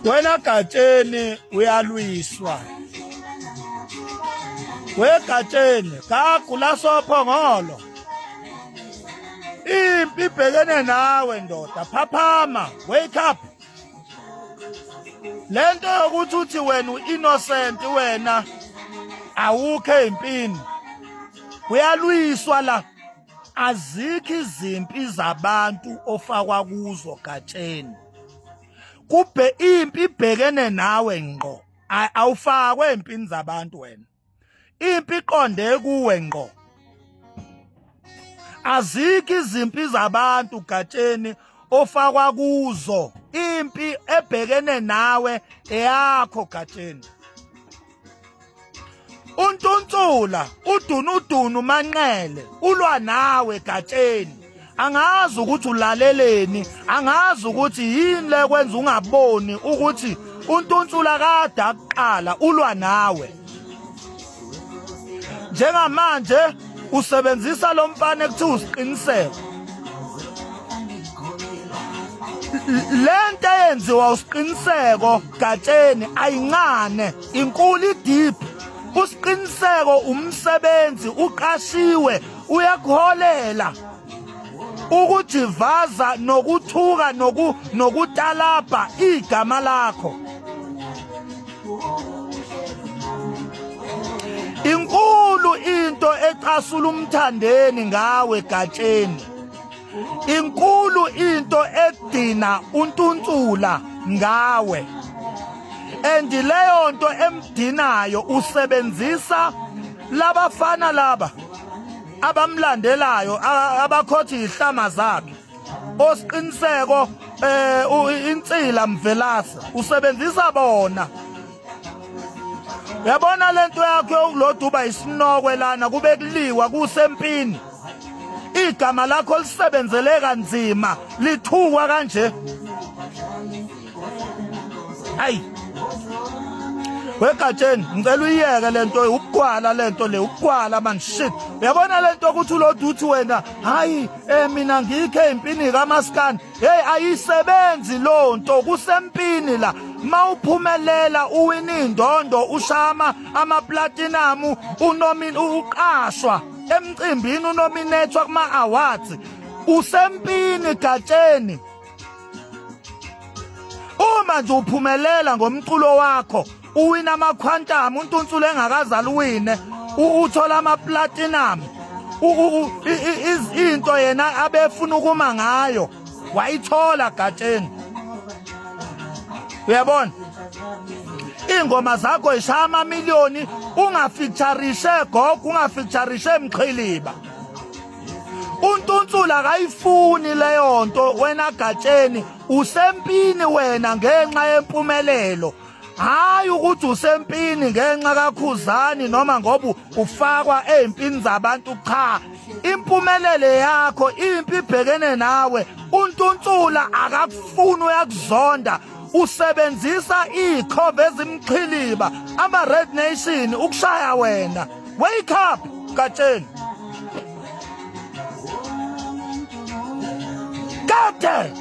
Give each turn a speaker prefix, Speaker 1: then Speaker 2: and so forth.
Speaker 1: Wena Gatsheni uyalwiswa. We Gatsheni kagula sophongolo. Impi ibhekene nawe ndoda, phaphama, wake up. Lento yokuthi uthi wena uinnocent wena awukho empini. Uyalwiswa la. Azikho izimpi zabantu ofakwa kuzo Gatsheni. Kube impi ibhekene nawe ngqo. Awufakwe empini zabantu wena. Impi iqonde kuwe ngqo. Azikho izimpi zabantu Gatsheni ofakwa kuzo. Impi ebhekene nawe eyakho Gatsheni. Untuntsula, udunudunu Manqele, ulwa nawe Gatsheni. Angazi ukuthi ulaleleni, angazi ukuthi yini le kwenza ungaboni ukuthi untuntsula kade aqala ulwa nawe. Njengamanje usebenzisa lo mfana ekuthiwa usiqiniseko. Lento eyenziwa usiqiniseko Gatsheni ayincane, inkulu deep. Usiqiniseko umsebenzi uqashiwe uyakuholela ukujivaza nokuthuka nokutalabha igama lakho. Inkulu into ecasula umthandeni ngawe Gatsheni. Inkulu into edina untuntsula ngawe. And leyo nto emdinayo usebenzisa labafana laba abamlandelayo abakhothi ihlama zakhe. Osiqiniseko insila Mvelasa usebenzisa bona. Uyabona lento yakho loduba isinokwe lana kube kuliwa kusempini. Igama lakho lisebenzele kanzima lithukwa kanje. Hayi. We Gatsheni ngicela uyiyeke lento ubugwala lento le ubugwala man shit. Uyabona lento ukuthi uloduthi wena hayi mina ngikho empini kaMaskandi. Hey ayisebenzi lonto kusempini la. Mawuphumelela uwina indondo ushama amaplatinum uqashwa emcimbini unominatwa kuma awards usempini Gatsheni. Uma nje uphumelela ngomculo wakho uwina amaquantum untuntsula engakazali uwine uthola amaplatinum into yena abefuna ukuma ngayo wayithola Gatsheni. Uyabona ingoma zakho ishaya amamiliyoni ungafeaturishe Gogo ungafeaturishe Mqhiliba. Untuntsula akayifuni leyo nto wena Gatsheni usempini wena ngenxa yempumelelo. Hayi ukuthi usempini ngenxa kaKhuzani noma ngoba ufakwa empini zabantu cha. Impumelele yakho impi ibhekene nawe. Untuntsula akakufuni uyakuzonda. Usebenzisa ikhove ezimqhiliba ama Red Nation ukushaya wena. Wake up Gatsheni. Kade